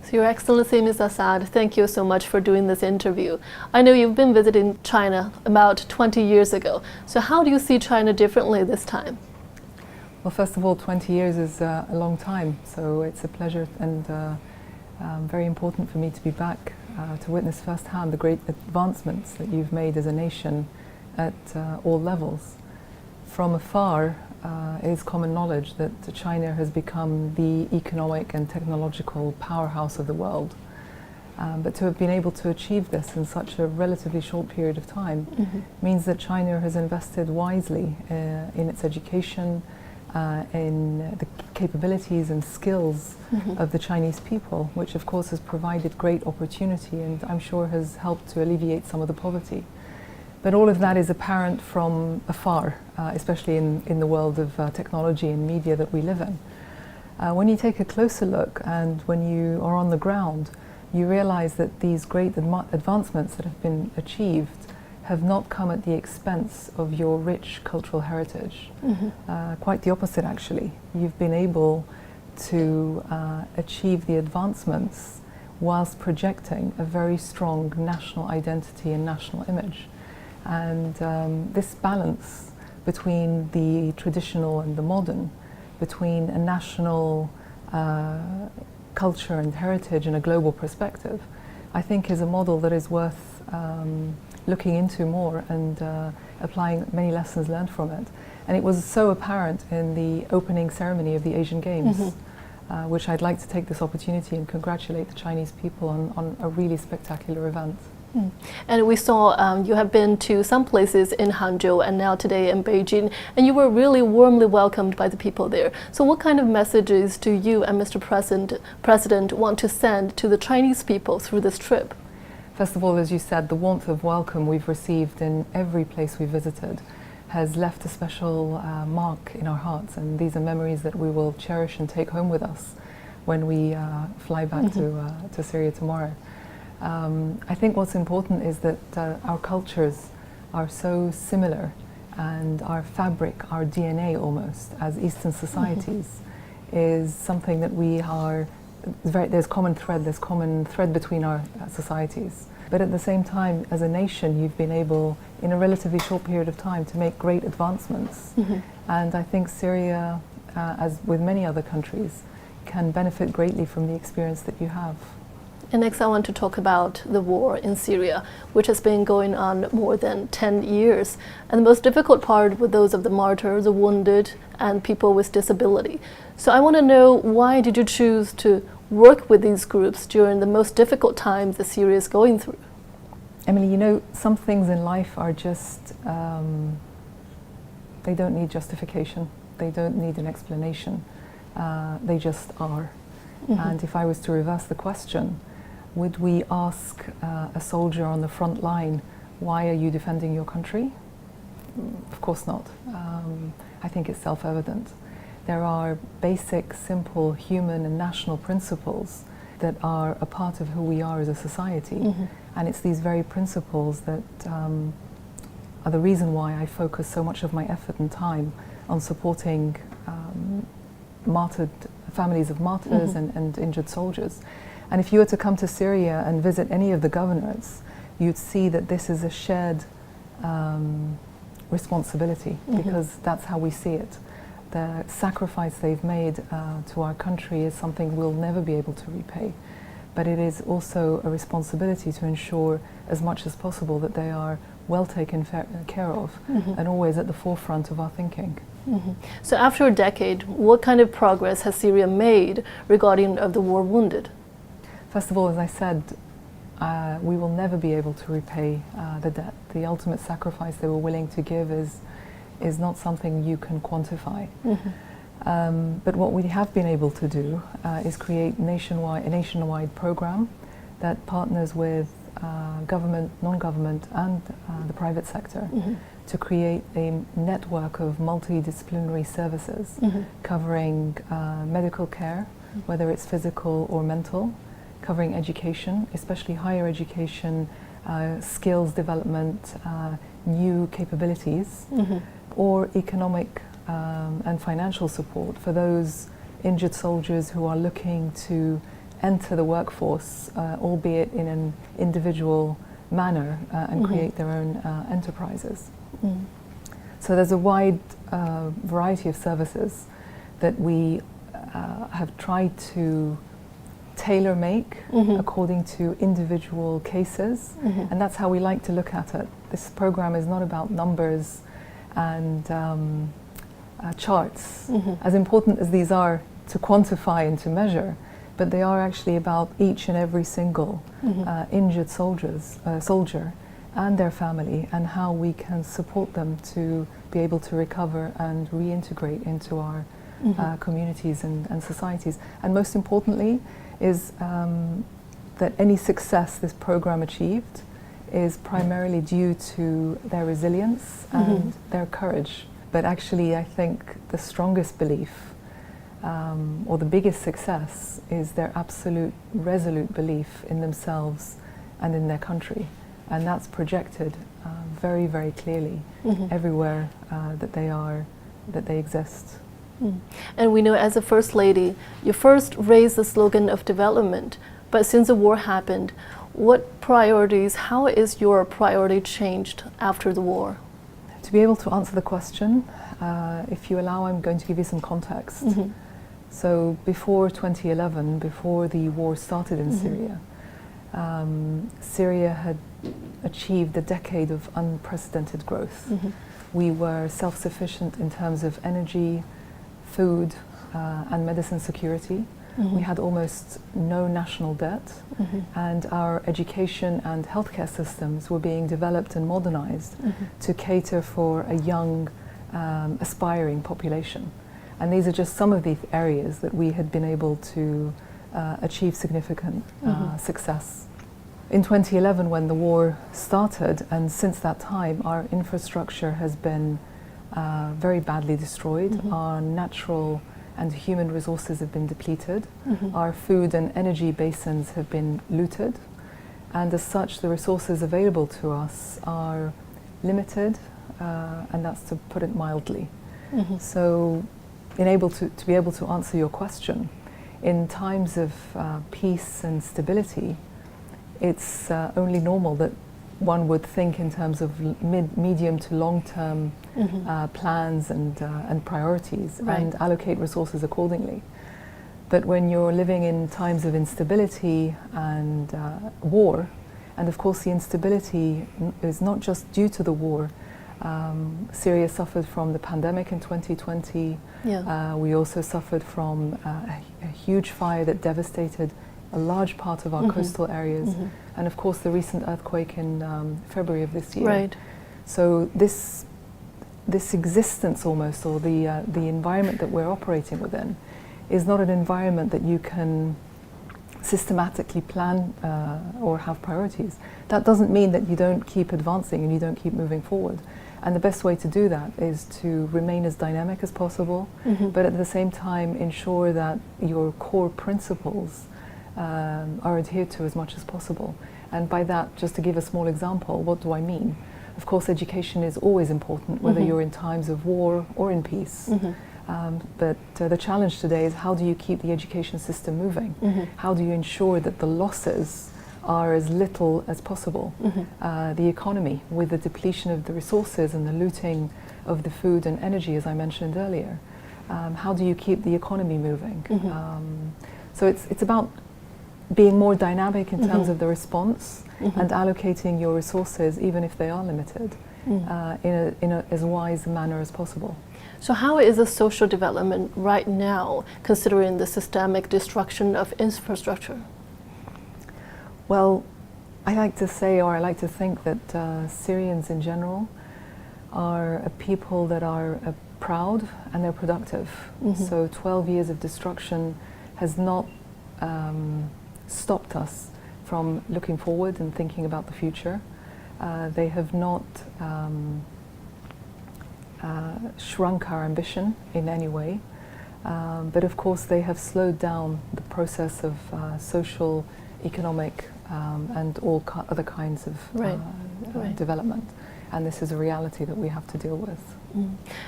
So Your Excellency, Ms. Assad, thank you so much for doing this interview. I know you've been visiting China about 20 years ago. So how do you see China differently this time? Well, first of all, 20 years is a long time, so it's a pleasure and very important for me to be back to witness firsthand the great advancements that you've made as a nation at all levels. From afar, it is common knowledge that China has become the economic and technological powerhouse of the world. But to have been able to achieve this in such a relatively short period of time means that China has invested wisely in its education, in the capabilities and skills of the Chinese people, which of course has provided great opportunity and I'm sure has helped to alleviate some of the poverty. But all of that is apparent from afar, especially in the world of technology and media that we live in. When you take a closer look and when you are on the ground, you realize that these great advancements that have been achieved have not come at the expense of your rich cultural heritage. Quite the opposite, actually. You've been able to achieve the advancements whilst projecting a very strong national identity and national image. And this balance between the traditional and the modern, between a national culture and heritage and a global perspective, I think is a model that is worth looking into more and applying many lessons learned from it. And it was so apparent in the opening ceremony of the Asian Games, which I'd like to take this opportunity and congratulate the Chinese people on a really spectacular event. And we saw you have been to some places in Hangzhou and now today in Beijing, and you were really warmly welcomed by the people there. So what kind of messages do you and Mr. President want to send to the Chinese people through this trip? First of all, as you said, the warmth of welcome we've received in every place we visited has left a special mark in our hearts, and these are memories that we will cherish and take home with us when we fly back to Syria tomorrow. I think what's important is that our cultures are so similar, and our fabric, our DNA almost, as Eastern societies, is something that we are, there's common thread between our societies. But at the same time, as a nation, you've been able, in a relatively short period of time, to make great advancements. And I think Syria, as with many other countries, can benefit greatly from the experience that you have. And next I want to talk about the war in Syria, which has been going on more than 10 years. And the most difficult part with those of the martyrs, the wounded, and people with disability. So I want to know, why did you choose to work with these groups during the most difficult times that Syria is going through? Emily, you know, some things in life are just, they don't need justification. They don't need an explanation. They just are. And if I was to reverse the question, would we ask a soldier on the front line, why are you defending your country? Of course not. I think it's self-evident. There are basic, simple human and national principles that are a part of who we are as a society. And it's these very principles that are the reason why I focus so much of my effort and time on supporting families of martyrs and injured soldiers. And if you were to come to Syria and visit any of the governorates, you'd see that this is a shared responsibility, because that's how we see it. The sacrifice they've made to our country is something we'll never be able to repay. But it is also a responsibility to ensure as much as possible that they are well taken care of and always at the forefront of our thinking. So after a decade, what kind of progress has Syria made regarding of the war wounded? First of all, as I said, we will never be able to repay the debt. The ultimate sacrifice they were willing to give is not something you can quantify. But what we have been able to do is create a nationwide program that partners with government, non-government and the private sector to create a network of multidisciplinary services covering medical care, whether it's physical or mental, covering education, especially higher education, skills development, new capabilities, or economic and financial support for those injured soldiers who are looking to enter the workforce, albeit in an individual manner, and create their own enterprises. So there's a wide variety of services that we have tried to tailor-make according to individual cases, and that's how we like to look at it. This program is not about numbers and charts, as important as these are to quantify and to measure, but they are actually about each and every single injured soldier and their family, and how we can support them to be able to recover and reintegrate into our communities and societies. And most importantly is that any success this program achieved is primarily due to their resilience and their courage. But actually, I think the strongest belief or the biggest success is their absolute resolute belief in themselves and in their country. And that's projected very, very clearly everywhere that they exist. And we know, as a First Lady, you first raised the slogan of development, but since the war happened, what priorities, how is your priority changed after the war? To be able to answer the question, if you allow, I'm going to give you some context. So before 2011, before the war started in Syria, Syria had achieved a decade of unprecedented growth. We were self-sufficient in terms of energy, food, and medicine security. We had almost no national debt, and our education and healthcare systems were being developed and modernized to cater for a young, aspiring population. And these are just some of the areas that we had been able to achieve significant success. In 2011, when the war started, and since that time, our infrastructure has been very badly destroyed. Our natural and human resources have been depleted. Our food and energy basins have been looted. And as such, the resources available to us are limited, and that's to put it mildly. So, to be able to answer your question, in times of peace and stability, it's only normal that one would think in terms of medium to long-term plans and priorities, and allocate resources accordingly. But when you're living in times of instability and war, and of course the instability is not just due to the war. Syria suffered from the pandemic in 2020. We also suffered from a huge fire that devastated a large part of our coastal areas, and of course the recent earthquake in February of this year. So this existence almost, or the environment that we're operating within, is not an environment that you can systematically plan or have priorities. That doesn't mean that you don't keep advancing and you don't keep moving forward. And the best way to do that is to remain as dynamic as possible, but at the same time ensure that your core principles are adhered to as much as possible. And by that, just to give a small example, what do I mean? Of course, education is always important, whether you're in times of war or in peace. But the challenge today is, how do you keep the education system moving? How do you ensure that the losses are as little as possible? The economy, with the depletion of the resources and the looting of the food and energy, as I mentioned earlier, how do you keep the economy moving? So it's about being more dynamic in terms of the response and allocating your resources, even if they are limited, in a as wise a manner as possible. So how is the social development right now, considering the systemic destruction of infrastructure? Well, I like to say, or I like to think, that Syrians in general are a people that are proud and they're productive. So 12 years of destruction has not stopped us from looking forward and thinking about the future. They have not shrunk our ambition in any way, but of course they have slowed down the process of social, economic, and all other kinds of development. and this is a reality that we have to deal with.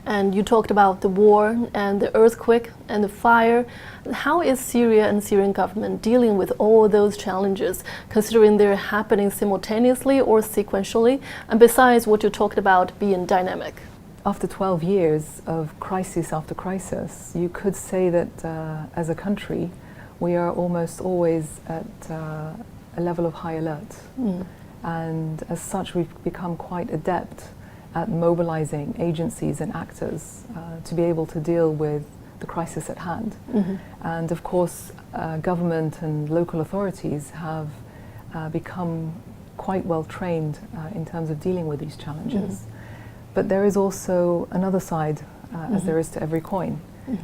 And you talked about the war and the earthquake and the fire. How is Syria and Syrian government dealing with all those challenges, considering they're happening simultaneously or sequentially, and besides what you talked about being dynamic? After 12 years of crisis after crisis, you could say that as a country, we are almost always at a level of high alert. And as such, we've become quite adept at mobilizing agencies and actors to be able to deal with the crisis at hand. And of course, government and local authorities have become quite well trained in terms of dealing with these challenges. But there is also another side, as there is to every coin.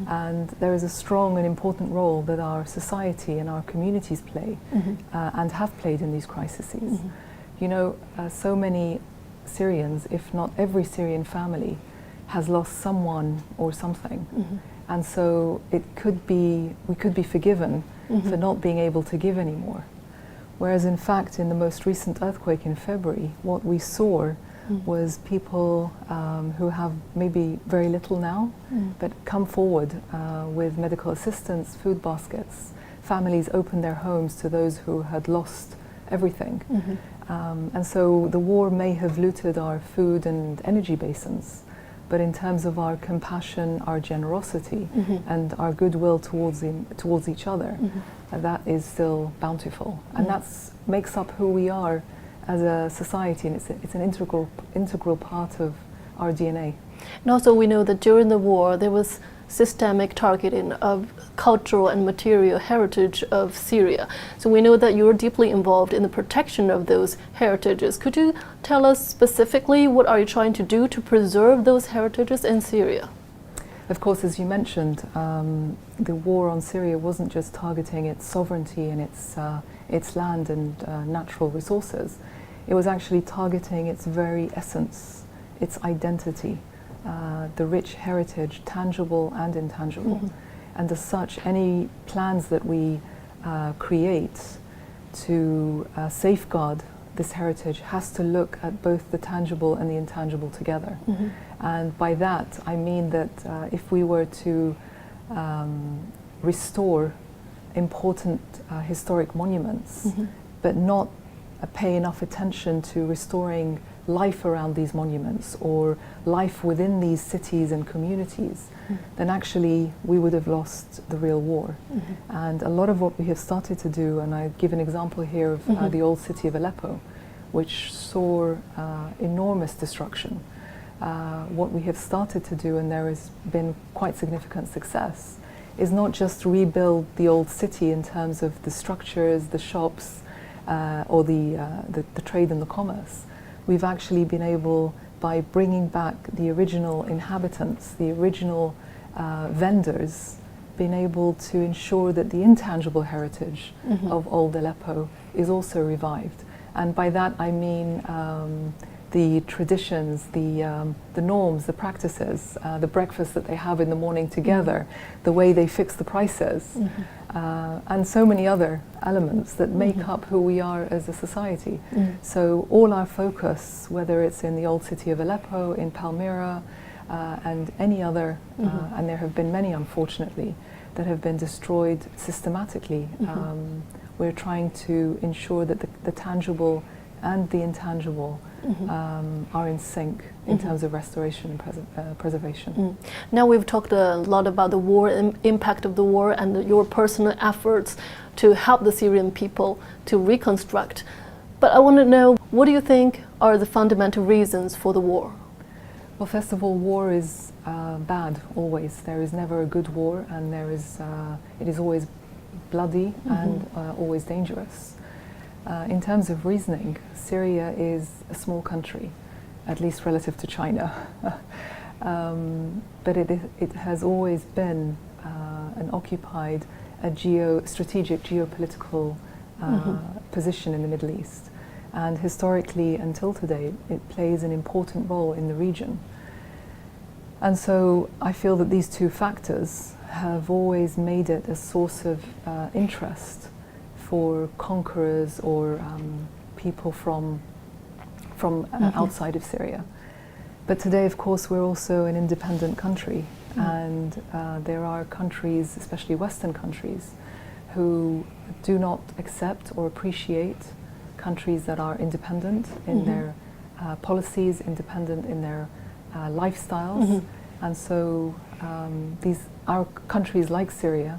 And there is a strong and important role that our society and our communities play and have played in these crises. You know, so many Syrians, if not every Syrian family, has lost someone or something. And so we could be forgiven for not being able to give anymore. Whereas in fact, in the most recent earthquake in February, what we saw was people who have maybe very little now, but come forward with medical assistance, food baskets. Families opened their homes to those who had lost everything. And so the war may have looted our food and energy basins, but in terms of our compassion, our generosity, and our goodwill towards each other, that is still bountiful. And that makes up who we are as a society, and it's an integral part of our DNA. And also we know that during the war there was systemic targeting of cultural and material heritage of Syria. So we know that you're deeply involved in the protection of those heritages. Could you tell us specifically what are you trying to do to preserve those heritages in Syria? Of course, as you mentioned, the war on Syria wasn't just targeting its sovereignty and its land and natural resources. It was actually targeting its very essence, its identity, the rich heritage, tangible and intangible. And as such, any plans that we create to safeguard this heritage has to look at both the tangible and the intangible together. And by that, I mean that if we were to restore important historic monuments, but not pay enough attention to restoring life around these monuments or life within these cities and communities, then actually we would have lost the real war. And a lot of what we have started to do, and I give an example here of the old city of Aleppo, which saw enormous destruction. What we have started to do, and there has been quite significant success, is not just rebuild the old city in terms of the structures, the shops, or the trade and the commerce. We've actually been able, by bringing back the original inhabitants, the original vendors, been able to ensure that the intangible heritage of old Aleppo is also revived. And by that I mean the traditions, the norms, the practices, the breakfast that they have in the morning together, the way they fix the prices, and so many other elements that make up who we are as a society. So all our focus, whether it's in the old city of Aleppo, in Palmyra, and any other, and there have been many unfortunately, that have been destroyed systematically, we're trying to ensure that the tangible and the intangible are in sync in terms of restoration and preservation. Now we've talked a lot about the war, impact of the war, and your personal efforts to help the Syrian people to reconstruct. But I want to know, what do you think are the fundamental reasons for the war? Well, first of all, war is bad always. There is never a good war, and it is always bloody and always dangerous. In terms of reasoning, Syria is a small country, at least relative to China. But it has always been and occupied a strategic geopolitical position in the Middle East. And historically, until today, it plays an important role in the region. And so I feel that these two factors have always made it a source of interest for conquerors or people from from outside of Syria. But today, of course, we're also an independent country, and there are countries, especially Western countries, who do not accept or appreciate countries that are independent in their policies, independent in their lifestyles. And so our countries like Syria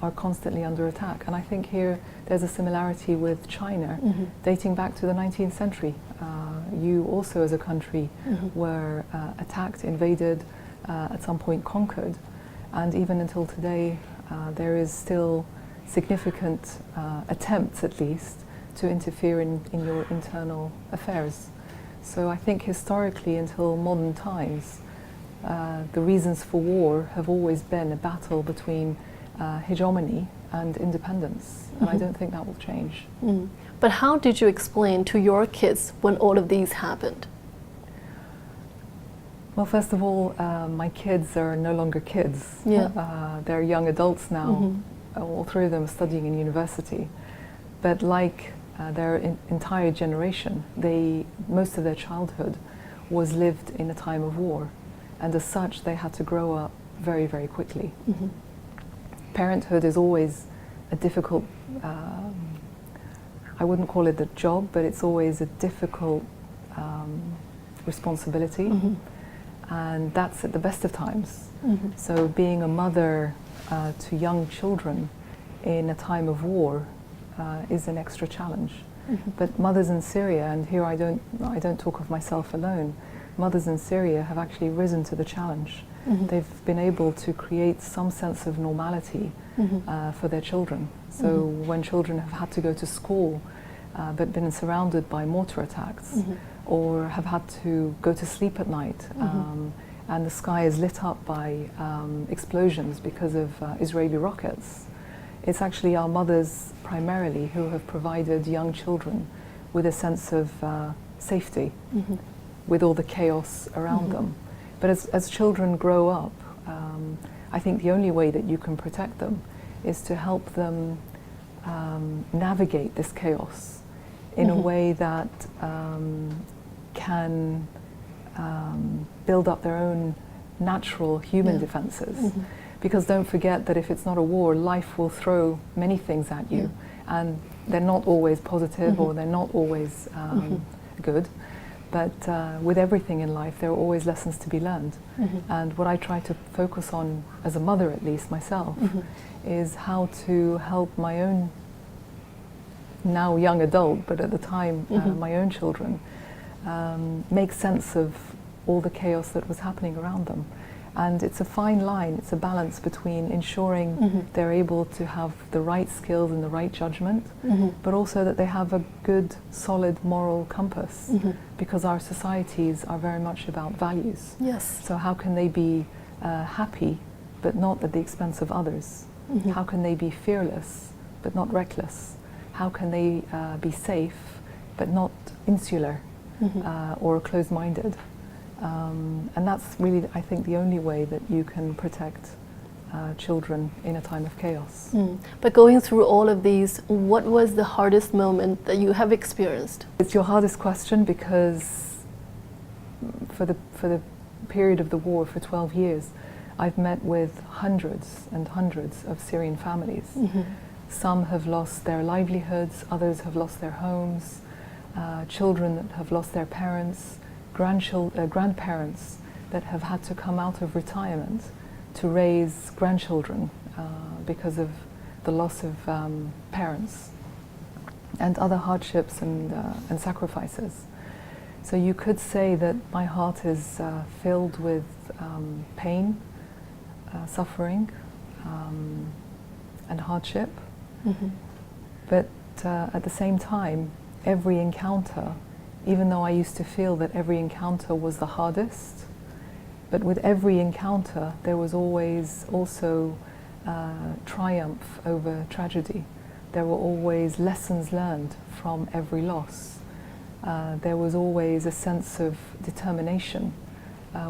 are constantly under attack. And I think here there's a similarity with China, dating back to the 19th century. You also, as a country, were attacked, invaded, at some point conquered. And even until today, there is still significant attempts, at least, to interfere in your internal affairs. So I think historically, until modern times, the reasons for war have always been a battle between hegemony and independence, and I don't think that will change. But how did you explain to your kids when all of these happened? Well, first of all, my kids are no longer kids. They're young adults now. All three of them are studying in university. But like their entire generation, most of their childhood was lived in a time of war. And as such, they had to grow up very, very quickly. Parenthood is always a difficult, I wouldn't call it a job, but it's always a difficult responsibility. And that's at the best of times. So being a mother to young children in a time of war is an extra challenge. But mothers in Syria, and here I don't talk of myself alone, mothers in Syria have actually risen to the challenge. They've been able to create some sense of normality for their children. So when children have had to go to school but been surrounded by mortar attacks, or have had to go to sleep at night, and the sky is lit up by explosions because of Israeli rockets, it's actually our mothers primarily who have provided young children with a sense of safety, with all the chaos around them. But as children grow up, I think the only way that you can protect them is to help them navigate this chaos in a way that can build up their own natural human defenses. Because don't forget that if it's not a war, life will throw many things at you, and they're not always positive or they're not always good. But with everything in life, there are always lessons to be learned. And what I try to focus on, as a mother at least myself, is how to help my own, now young adult, but at the time my own children, make sense of all the chaos that was happening around them. And it's a fine line, it's a balance between ensuring they're able to have the right skills and the right judgment, but also that they have a good, solid moral compass, because our societies are very much about values. So how can they be happy, but not at the expense of others? How can they be fearless, but not reckless? How can they be safe, but not insular or closed-minded? And that's really, I think, the only way that you can protect children in a time of chaos. But going through all of these, what was the hardest moment that you have experienced? It's your hardest question, because for the period of the war, for 12 years, I've met with hundreds and hundreds of Syrian families. Some have lost their livelihoods, others have lost their homes, children that have lost their parents, grandparents that have had to come out of retirement to raise grandchildren because of the loss of parents, and other hardships and sacrifices. So you could say that my heart is filled with pain, suffering, and hardship. But at the same time, every encounter, even though I used to feel that every encounter was the hardest, but with every encounter there was always also triumph over tragedy. There were always lessons learned from every loss. There was always a sense of determination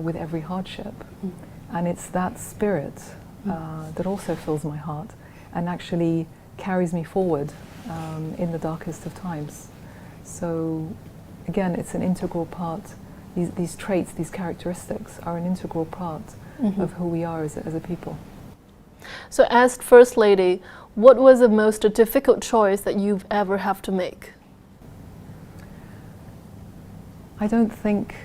with every hardship. And it's that spirit that also fills my heart and actually carries me forward in the darkest of times. So again, it's an integral part. These traits, these characteristics are an integral part of who we are as a people. So as First Lady, what was the most difficult choice that you've ever have to make? I don't think,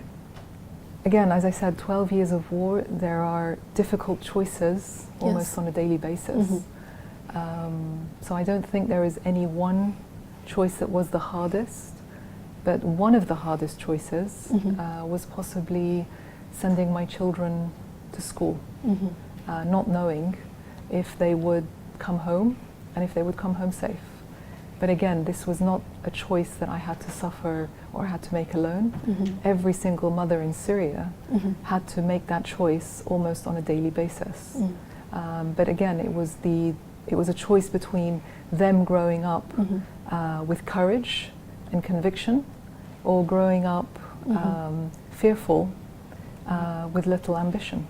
again, as I said, 12 years of war, there are difficult choices almost on a daily basis. So I don't think there is any one choice that was the hardest, but one of the hardest choices was possibly sending my children to school, not knowing if they would come home and if they would come home safe. But again, this was not a choice that I had to suffer or had to make alone. Every single mother in Syria had to make that choice almost on a daily basis. But again, it was a choice between them growing up with courage and conviction, or growing up fearful with little ambition.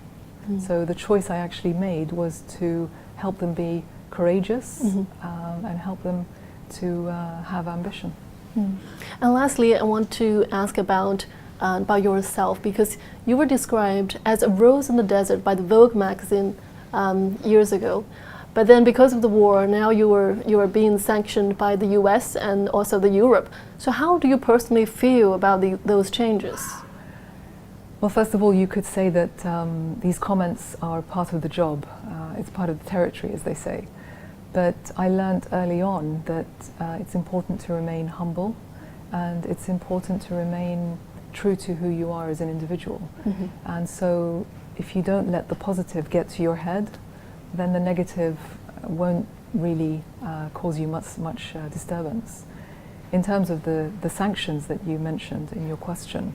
So the choice I actually made was to help them be courageous and help them to have ambition. And lastly, I want to ask about yourself, because you were described as a rose in the desert by the Vogue magazine years ago. But then because of the war, now you are being sanctioned by the US and also the Europe. So how do you personally feel about those changes? Well, first of all, you could say that these comments are part of the job. It's part of the territory, as they say. But I learned early on that it's important to remain humble, and it's important to remain true to who you are as an individual. And so if you don't let the positive get to your head, then the negative won't really cause you much disturbance. In terms of the sanctions that you mentioned in your question,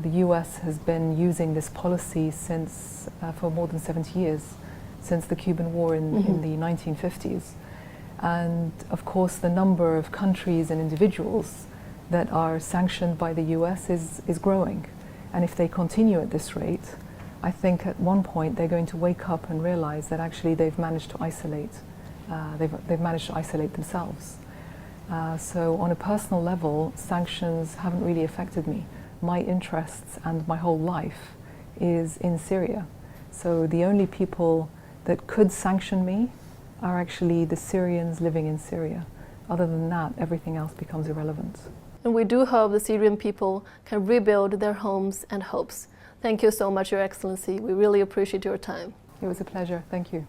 the US has been using this policy since for more than 70 years, since the Cuban War in the 1950s. And of course the number of countries and individuals that are sanctioned by the US is growing. And if they continue at this rate, I think at one point they're going to wake up and realize that actually they've managed to isolate. They've managed to isolate themselves. So on a personal level, sanctions haven't really affected me. My interests and my whole life is in Syria. So the only people that could sanction me are actually the Syrians living in Syria. Other than that, everything else becomes irrelevant. And we do hope the Syrian people can rebuild their homes and hopes. Thank you so much, Your Excellency. We really appreciate your time. It was a pleasure. Thank you.